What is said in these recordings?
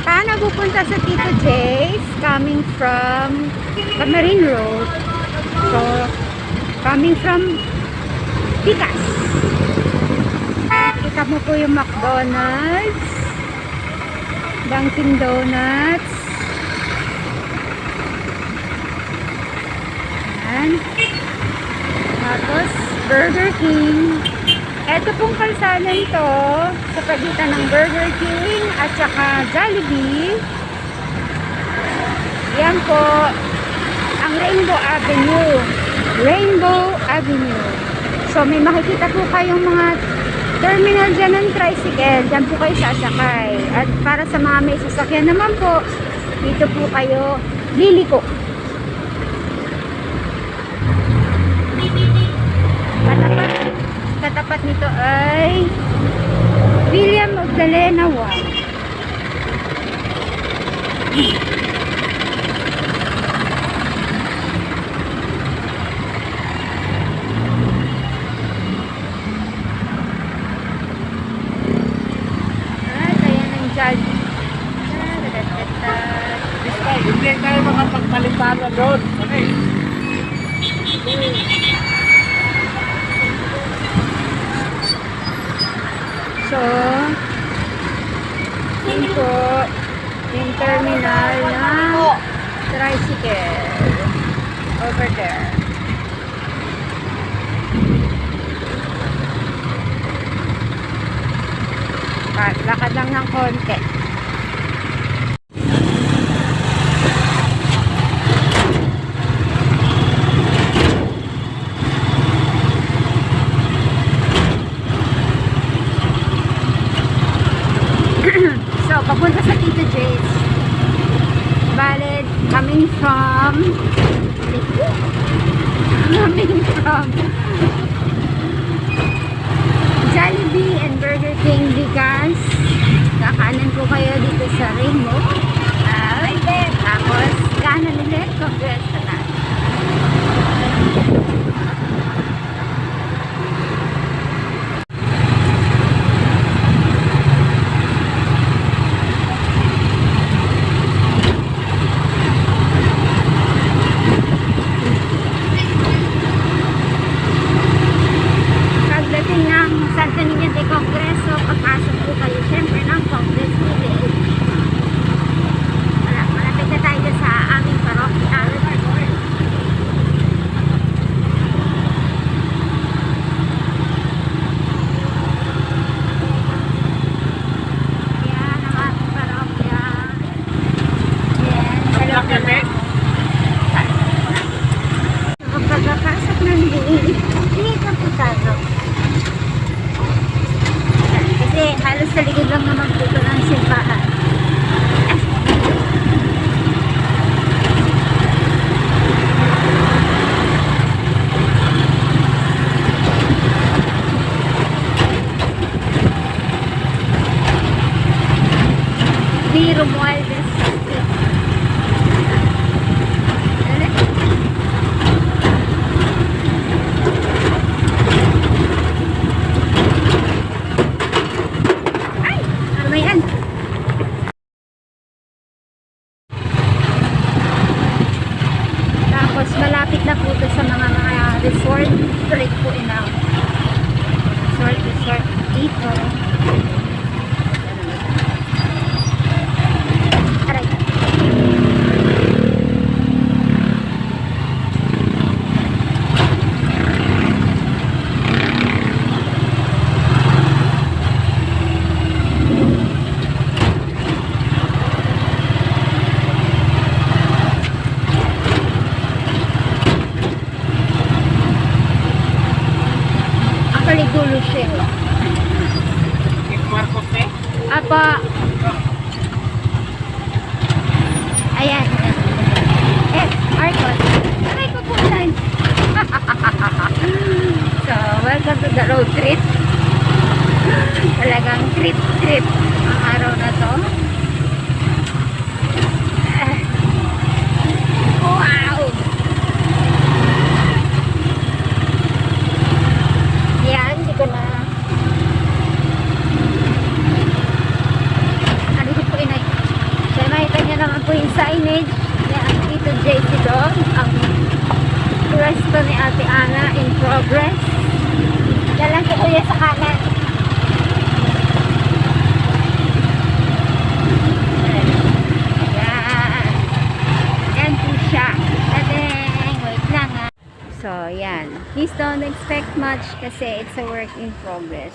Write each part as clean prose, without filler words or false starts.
Paano pupunta sa Tito J's? Coming from Camarine Road. So, coming from Pikas. Kita mo po yung McDonald's, Dunkin Donuts, and tapos Burger King. Ito pong kalsanan to sa pagitan ng Burger King at saka Jollibee. Yan po ang Rainbow Avenue. Rainbow Avenue. So may makikita po kayong mga terminal dyan ng tricycle. Dyan po kayo sasakay. At para sa mga may sasakyan naman po, dito po kayo liliko. Katapat nito ay William Magdalena 1. Ayan ang judge. Hindi tayo makapagpalitan doon. Okay. So, yun po yung terminal ng tricycle over there. Lakad lang ng konti. So, papunta sa Tito J's. Valid, coming from Jollibee and Burger King because kakanan po kayo dito sa Rainbow. Tapos, kanan ulit, Congress na natin. Pagdating ng Santa Niña de Congreso, papasok po kayo siyempre ng Congress Village. Malapit na tayo sa aming parokya. Yan ang aming parokya. Yan, hello kami. So, pagkapasok ng gate, dito po tayo. Kasi halos sa likod lang naman po ito ng simbahan. Di Romualdez Street. Ay! Ano ba yan? Tapos malapit na po ito sa mga resort. Street po ina. Resort dito. Aray. Kaligulo siya. Marcos eh? Apa. Ayan. Marcos. Aray ko po lang. So, welcome to the road trip. Talagang trip ang araw na to. Wow! Yan, hindi ko na ano po inay. signage ni Tito JC doon. Ang pwesto ni Ate Ana in progress. Dalang ko kuya sa kanan. Ayan. Ayan po siya. Tadeng! Wait lang ha. So, yan. Please don't expect much kasi it's a work in progress.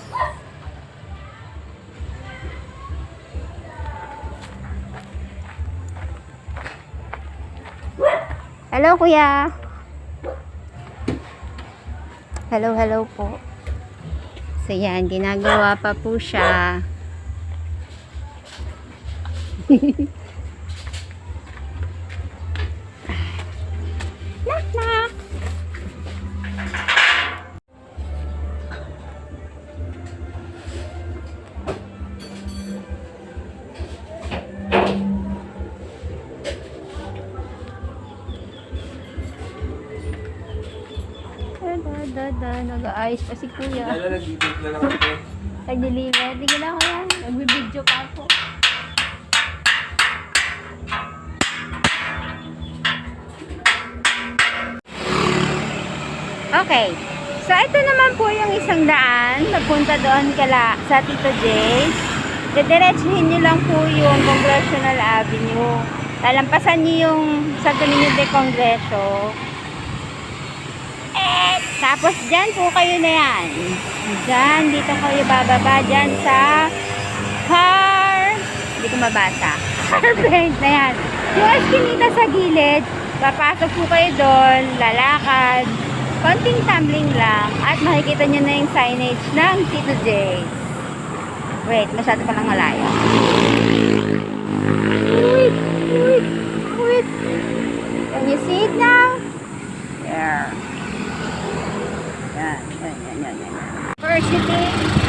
Hello, kuya. Hello, hello po. So, yan. Ginagawa pa po siya. Knock, knock. Nag-aayos pa si kuya. Nag-ibig na lang ako. Nag-deliver. Hindi ko na kuya. Nagbibidyo pa ako. Okay. So, ito naman po yung isang daan. Napunta doon sa Tito J's. Didiretsuhin nyo lang po yung Congressional Avenue. Lalampasan nyo yung Santo Niño de Congreso. Tapos dyan po kayo na yan. Dyan, dito kayo bababa. Dyan sa car. Hindi ko mabasa. Car brand na yan. Yung eskinita sa gilid, papasok po kayo doon, lalakad. Konting tumbling lang. At makikita nyo na yung signage ng Tito J's. Wait, masyado pa lang malayo. Wait. Can you see it now? There. Yan. University